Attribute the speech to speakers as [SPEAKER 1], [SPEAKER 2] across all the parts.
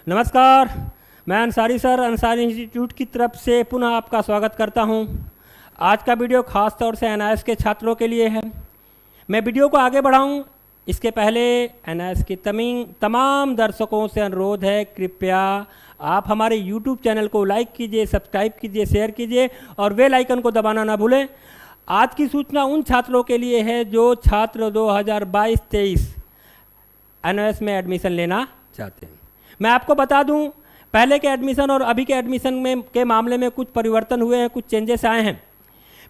[SPEAKER 1] नमस्कार, मैं Ansari sir Ansari institute की तरफ से पुनः आपका स्वागत करता हूं। आज का वीडियो खास तौर से एनआईएस के छात्रों के लिए है। मैं वीडियो को आगे बढ़ाऊं इसके पहले एनआईएस के तमाम दर्शकों से अनुरोध है, कृपया आप हमारे यूट्यूब चैनल को लाइक कीजिए, सब्सक्राइब कीजिए, शेयर कीजिए और बेल आइकन को दबाना ना भूलें। आज की सूचना उन छात्रों के लिए है जो छात्र 2022-23 एनआईएस में एडमिशन लेना चाहते हैं। मैं आपको बता दूं, पहले के एडमिशन और अभी के एडमिशन में के मामले में कुछ परिवर्तन हुए हैं, कुछ चेंजेस आए हैं।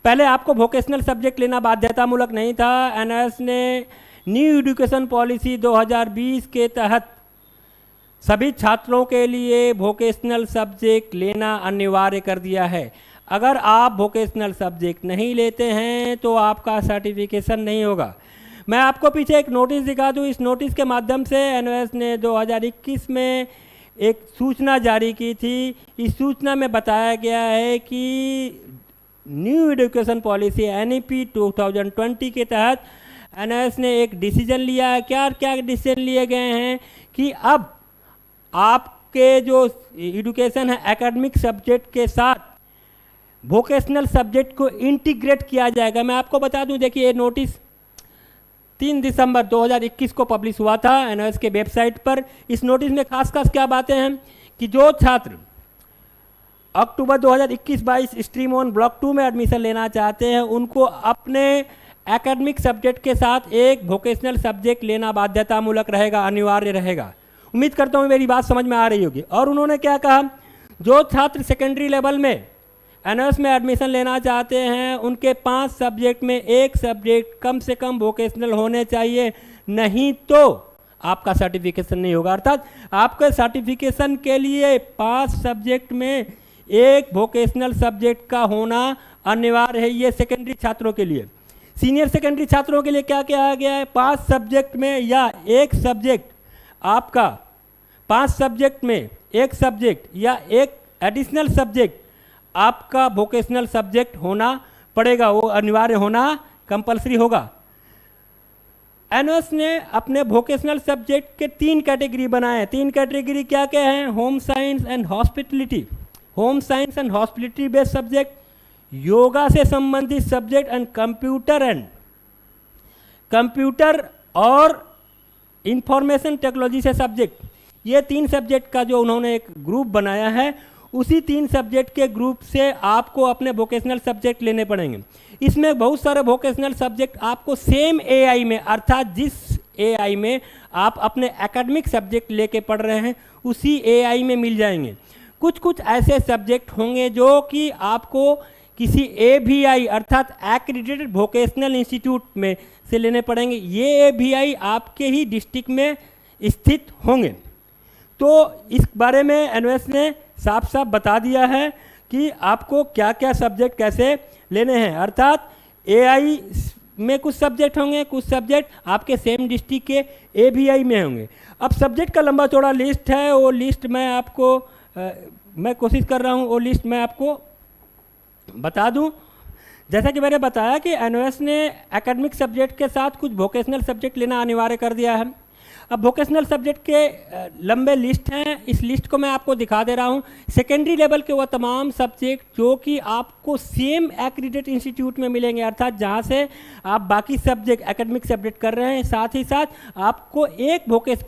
[SPEAKER 1] पहले आपको वोकेशनल सब्जेक्ट लेना बाध्यतामूलक नहीं था। एनआईएस ने न्यू एजुकेशन पॉलिसी 2020 के तहत सभी छात्रों के लिए वोकेशनल सब्जेक्ट लेना अनिवार्य कर दिया है। अगर आप वोकेशनल सब्जेक्ट नहीं लेते हैं तो आपका सर्टिफिकेशन नहीं होगा। मैं आपको पीछे एक नोटिस दिखा दूं। इस नोटिस के माध्यम से एनआईएस ने 2021 में एक सूचना जारी की थी। इस सूचना में बताया गया है कि न्यू एजुकेशन पॉलिसी एनईपी 2020 के तहत एनआईएस ने एक डिसीजन लिया है। क्या क्या डिसीजन लिए गए हैं कि अब आपके जो एजुकेशन है एकेडमिक सब्जेक्ट के साथ वोकेशनल सब्जेक्ट को इंटीग्रेट किया जाएगा। मैं आपको बता दूं, देखिए ये नोटिस 3 दिसंबर 2021 को पब्लिश हुआ था एनआईएस के वेबसाइट पर। इस नोटिस में खास क्या बातें हैं कि जो छात्र अक्टूबर 2021-22 स्ट्रीम ऑन ब्लॉक 2 में एडमिशन लेना चाहते हैं उनको अपने एकेडमिक सब्जेक्ट के साथ एक वोकेशनल सब्जेक्ट लेना बाध्यतामूलक रहेगा, अनिवार्य रहेगा। उम्मीद करता हूँ मेरी बात समझ में आ रही होगी। और उन्होंने क्या कहा, जो छात्र सेकेंडरी लेवल में एनआईएस में एडमिशन लेना चाहते हैं उनके 5 सब्जेक्ट में एक सब्जेक्ट कम से कम वोकेशनल होने चाहिए, नहीं तो आपका सर्टिफिकेशन नहीं होगा। अर्थात आपके सर्टिफिकेशन के लिए 5 सब्जेक्ट में एक वोकेशनल सब्जेक्ट का होना अनिवार्य है। ये सेकेंडरी छात्रों के लिए। सीनियर सेकेंडरी छात्रों के लिए क्या कहा गया है, 5 सब्जेक्ट में या एक सब्जेक्ट आपका 5 सब्जेक्ट में एक सब्जेक्ट या एक एडिशनल सब्जेक्ट आपका वोकेशनल सब्जेक्ट होना पड़ेगा, वो अनिवार्य होना कंपलसरी होगा। एनआईएस ने अपने वोकेशनल सब्जेक्ट के 3 कैटेगरी बनाए हैं। 3 कैटेगरी क्या क्या हैं, home science and hospitality, home science and hospitality based subject, yoga से संबंधित सब्जेक्ट एंड कंप्यूटर और इंफॉर्मेशन टेक्नोलॉजी से सब्जेक्ट। ये 3 सब्जेक्ट का जो उन्होंने एक ग्रुप बनाया है, उसी 3 सब्जेक्ट के ग्रुप से आपको अपने वोकेशनल सब्जेक्ट लेने पड़ेंगे। इसमें बहुत सारे वोकेशनल सब्जेक्ट आपको सेम एआई में, अर्थात जिस एआई में आप अपने एकेडमिक सब्जेक्ट लेके पढ़ रहे हैं उसी एआई में मिल जाएंगे। कुछ ऐसे सब्जेक्ट होंगे जो कि आपको किसी एवीआई अर्थात एक्रेडिटेड वोकेशनल इंस्टीट्यूट में से लेने पड़ेंगे। ये एवीआई आपके ही डिस्ट्रिक्ट में स्थित होंगे। तो इस बारे में एनआईएस ने साफ बता दिया है कि आपको क्या क्या सब्जेक्ट कैसे लेने हैं। अर्थात एआई में कुछ सब्जेक्ट होंगे, कुछ सब्जेक्ट आपके सेम डिस्ट्रिक्ट के एवीआई में होंगे। अब सब्जेक्ट का लंबा चौड़ा लिस्ट है, वो लिस्ट मैं कोशिश कर रहा हूँ वो लिस्ट मैं आपको बता दूँ। जैसा कि मैंने बताया कि एनआईएस ने एकेडमिक सब्जेक्ट के साथ कुछ वोकेशनल सब्जेक्ट लेना अनिवार्य कर दिया है। अब वोकेशनल सब्जेक्ट के लंबे लिस्ट हैं, इस लिस्ट को मैं आपको दिखा दे रहा हूं। सेकेंडरी लेवल के वो तमाम सब्जेक्ट जो कि आपको सेम एक्रेडिटेड इंस्टीट्यूट में मिलेंगे, अर्थात जहां से आप बाकी सब्जेक्ट एकेडमिक सब्जेक्ट कर रहे हैं, साथ ही साथ आपको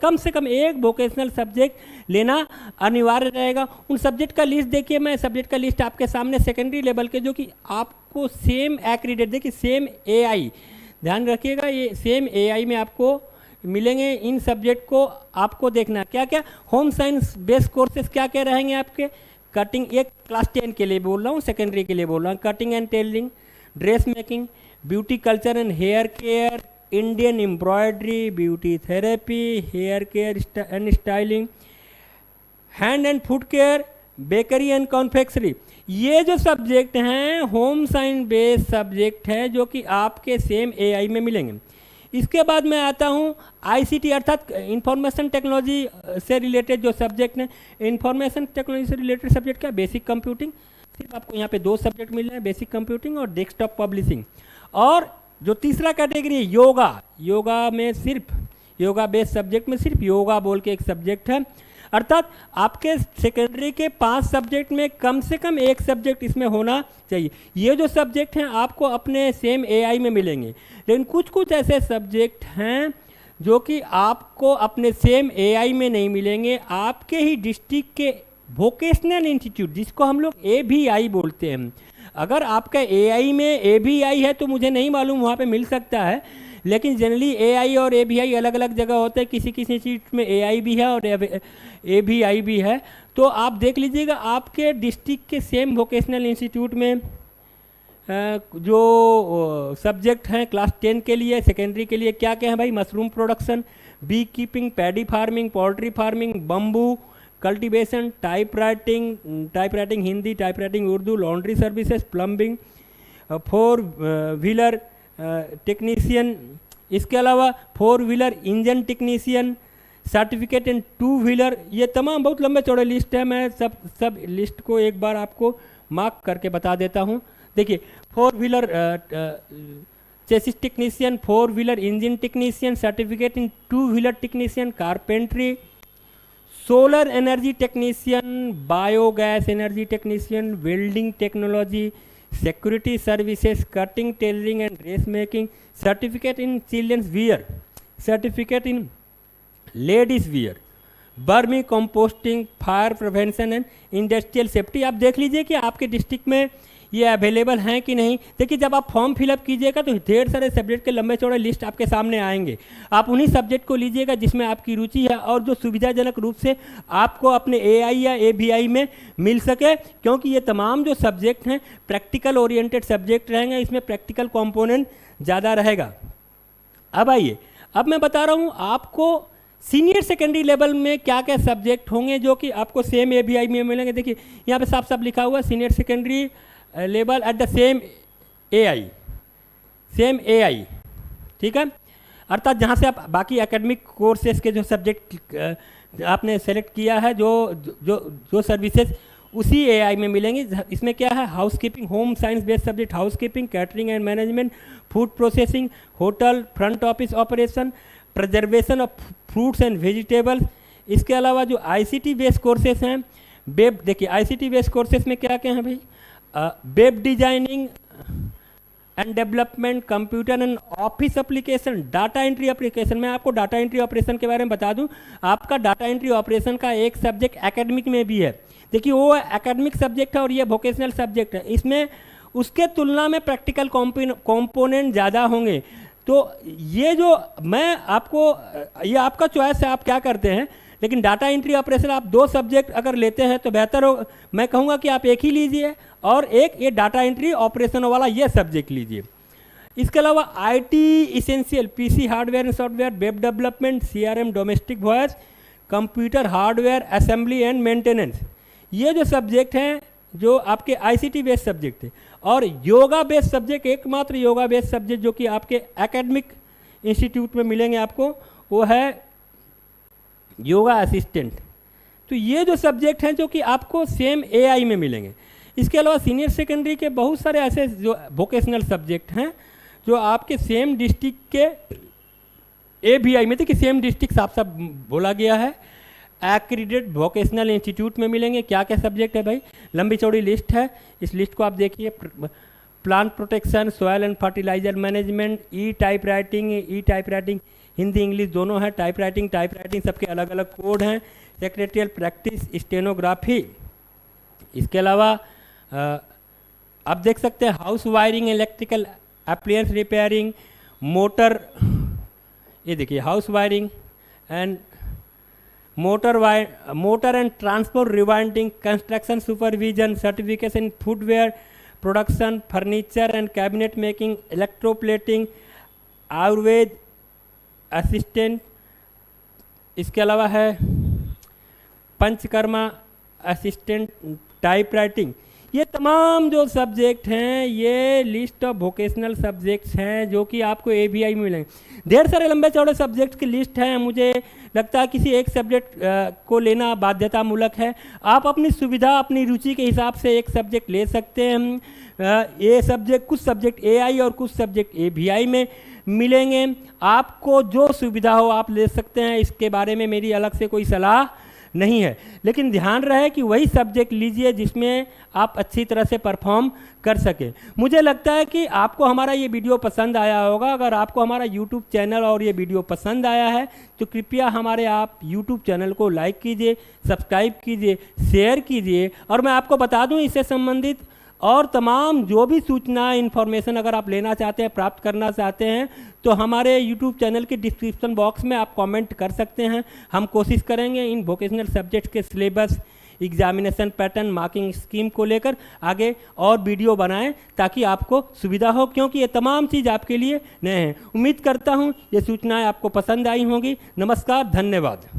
[SPEAKER 1] कम से कम एक वोकेशनल सब्जेक्ट लेना अनिवार्य रहेगा। उन सब्जेक्ट का लिस्ट देखिए, मैं सब्जेक्ट का लिस्ट आपके सामने सेकेंडरी लेवल के जो कि आपको सेम एक्रेडिटेड, देखिए सेम एआई, ध्यान रखिएगा ये सेम एआई में आपको मिलेंगे। इन सब्जेक्ट को आपको देखना क्या क्या, होम साइंस बेस्ड कोर्सेज क्या क्या रहेंगे आपके, कटिंग, एक क्लास 10 के लिए बोल रहा हूँ, सेकेंडरी के लिए बोल रहा हूँ, cutting and tailoring, dress making, beauty culture and hair care, Indian embroidery, beauty therapy, hair care and styling, hand and food care, bakery and confectionery. ये जो सब्जेक्ट हैं होम साइंस बेस्ड सब्जेक्ट हैं जो कि आपके सेम एआई में मिलेंगे। इसके बाद मैं आता हूँ आईसीटी अर्थात इंफॉर्मेशन टेक्नोलॉजी से रिलेटेड जो सब्जेक्ट हैं। इंफॉर्मेशन टेक्नोलॉजी से रिलेटेड सब्जेक्ट क्या, बेसिक कंप्यूटिंग, सिर्फ आपको यहाँ पे 2 सब्जेक्ट मिल रहे हैं, बेसिक कंप्यूटिंग और डेस्कटॉप पब्लिशिंग। और जो तीसरा कैटेगरी है योगा, योगा में सिर्फ योगा बेस्ड सब्जेक्ट में सिर्फ योगा बोल के एक सब्जेक्ट है। अर्थात आपके सेकेंडरी के 5 सब्जेक्ट में कम से कम एक सब्जेक्ट इसमें होना चाहिए। ये जो सब्जेक्ट हैं आपको अपने सेम एआई में मिलेंगे, लेकिन कुछ कुछ ऐसे सब्जेक्ट हैं जो कि आपको अपने सेम एआई में नहीं मिलेंगे, आपके ही डिस्ट्रिक्ट के वोकेशनल इंस्टीट्यूट, जिसको हम लोग AVI बोलते हैं। अगर आपका एआई में AVI है तो मुझे नहीं मालूम, वहाँ पे मिल सकता है, लेकिन जनरली AI और AVI अलग अलग जगह होते हैं। किसी किसी इंस्टीट्यूट में AI भी है और AVI भी है। तो आप देख लीजिएगा आपके डिस्ट्रिक्ट के सेम वोकेशनल इंस्टीट्यूट में जो सब्जेक्ट हैं क्लास 10 के लिए, सेकेंडरी के लिए क्या क्या है भाई? Mushroom production, bee keeping, paddy farming, poultry farming, bamboo cultivation, typewriting Hindi, typewriting Urdu, laundry services, plumbing, 4 wheeler technician, इसके अलावा 4 wheeler engine technician, certificate in 2 wheeler. ये तमाम बहुत लंबे चौड़े लिस्ट है, मैं सब लिस्ट को एक बार आपको मार्क करके बता देता हूँ। देखिए 4 wheeler chassis technician, 4 wheeler engine technician, certificate in 2 wheeler technician, carpentry, solar energy technician, biogas energy technician, welding technology, security services, cutting, tailoring and dress making, certificate in children's wear, certificate in ladies wear, vermi composting, fire prevention and industrial safety. आप देख लीजिए कि आपके district में ये available हैं कि नहीं। देखिए जब आप फॉर्म फिलअप कीजिएगा तो ढेर सारे सब्जेक्ट के लंबे चौड़े लिस्ट आपके सामने आएंगे। आप उन्हीं सब्जेक्ट को लीजिएगा जिसमें आपकी रुचि है और जो सुविधाजनक रूप से आपको अपने एआई या AVI में मिल सके, क्योंकि ये तमाम जो सब्जेक्ट हैं प्रैक्टिकल ओरिएंटेड सब्जेक्ट रहेंगे, इसमें प्रैक्टिकल कॉम्पोनेंट ज़्यादा रहेगा। अब आइए, अब मैं बता रहा हूँ आपको सीनियर सेकेंडरी लेवल में क्या क्या सब्जेक्ट होंगे जो कि आपको सेम AVI में मिलेंगे। देखिए यहाँ पे साफ साफ लिखा हुआ senior secondary level at the same AI, ठीक है। अर्थात जहाँ से आप बाकी एकेडमिक कोर्सेज के जो सब्जेक्ट आपने सेलेक्ट किया है, जो सर्विसेज उसी AI में मिलेंगी। इसमें क्या है? Housekeeping, home science based subject housekeeping, catering and management, food processing, hotel, front office operation, preservation of fruits and vegetables. इसके अलावा जो ICT बेस्ड कोर्सेज हैं, वेब, देखिए ICT बेस्ड कोर्सेज में क्या क्या हैं भाई? Web designing and development, computer and office application, data entry application. मैं आपको डाटा एंट्री ऑपरेशन के बारे में बता दूं, आपका डाटा एंट्री ऑपरेशन का एक सब्जेक्ट एकेडमिक में भी है। देखिए वो एकेडमिक सब्जेक्ट है और ये वोकेशनल सब्जेक्ट है, इसमें उसके तुलना में प्रैक्टिकल कॉम्पोनेंट ज़्यादा होंगे। तो ये जो मैं आपको, ये आपका चॉइस है आप क्या करते हैं, लेकिन डाटा एंट्री ऑपरेशन आप 2 सब्जेक्ट अगर लेते हैं तो बेहतर हो। मैं कहूँगा कि आप एक ही लीजिए और एक ये डाटा एंट्री ऑपरेशन वाला ये सब्जेक्ट लीजिए। इसके अलावा IT essential, PC hardware and software, web development, CRM, domestic voice, computer hardware assembly and maintenance, ये जो सब्जेक्ट हैं जो आपके ICT बेस्ड सब्जेक्ट है। और योगा बेस्ड सब्जेक्ट, एकमात्र योगा बेस्ड सब्जेक्ट जो कि आपके एकेडमिक इंस्टीट्यूट में मिलेंगे आपको, वो है योगा असिस्टेंट। तो ये जो सब्जेक्ट हैं जो कि आपको सेम AI में मिलेंगे। इसके अलावा सीनियर सेकेंडरी के बहुत सारे ऐसे जो वोकेशनल सब्जेक्ट हैं जो आपके सेम डिस्ट्रिक्ट के AVI में, देखिए सेम डिस्ट्रिक्ट साफ साफ बोला गया है, एक्रीडेटेड वोकेशनल इंस्टीट्यूट में मिलेंगे। क्या क्या सब्जेक्ट है भाई? लंबी चौड़ी लिस्ट है, इस लिस्ट को आप देखिए। Plant protection, soil and fertiliser management, E typewriting Hindi English दोनों है, टाइपराइटिंग सबके अलग अलग कोड हैं, सेक्रेटरियल प्रैक्टिस, स्टेनोग्राफी। इसके अलावा आप देख सकते हैं house wiring, electrical appliance repairing, motor, ये देखिए house wiring and motor and transport rewinding, construction supervision, certification footwear production, furniture and cabinet making, electroplating, Ayurveda assistant. इसके अलावा है पंचकर्मा असिस्टेंट, टाइपराइटिंग। ये तमाम जो सब्जेक्ट हैं ये लिस्ट ऑफ वोकेशनल सब्जेक्ट्स हैं जो कि आपको AVI में मिलेंगे। ढेर सारे लंबे चौड़े सब्जेक्ट्स की लिस्ट है, मुझे लगता है किसी एक सब्जेक्ट को लेना बाध्यतामूलक है। आप अपनी सुविधा, अपनी रुचि के हिसाब से एक सब्जेक्ट ले सकते हैं। ये सब्जेक्ट, कुछ सब्जेक्ट AI और कुछ सब्जेक्ट AVI में मिलेंगे। आपको जो सुविधा हो आप ले सकते हैं, इसके बारे में मेरी अलग से कोई सलाह नहीं है। लेकिन ध्यान रहे कि वही सब्जेक्ट लीजिए जिसमें आप अच्छी तरह से परफॉर्म कर सके। मुझे लगता है कि आपको हमारा ये वीडियो पसंद आया होगा। अगर आपको हमारा यूट्यूब चैनल और ये वीडियो पसंद आया है तो कृपया हमारे आप यूट्यूब चैनल को लाइक कीजिए, सब्सक्राइब कीजिए, शेयर कीजिए। और मैं आपको बता दूं, इससे संबंधित और तमाम जो भी सूचना इन्फॉर्मेशन अगर आप लेना चाहते हैं, प्राप्त करना चाहते हैं, तो हमारे यूट्यूब चैनल के डिस्क्रिप्शन बॉक्स में आप कमेंट कर सकते हैं। हम कोशिश करेंगे इन वोकेशनल सब्जेक्ट्स के syllabus, examination pattern, marking scheme को लेकर आगे और वीडियो बनाएं ताकि आपको सुविधा हो, क्योंकि ये तमाम चीज़ आपके लिए नए हैं। उम्मीद करता हूँ ये सूचनाएं आपको पसंद आई होंगी। नमस्कार, धन्यवाद।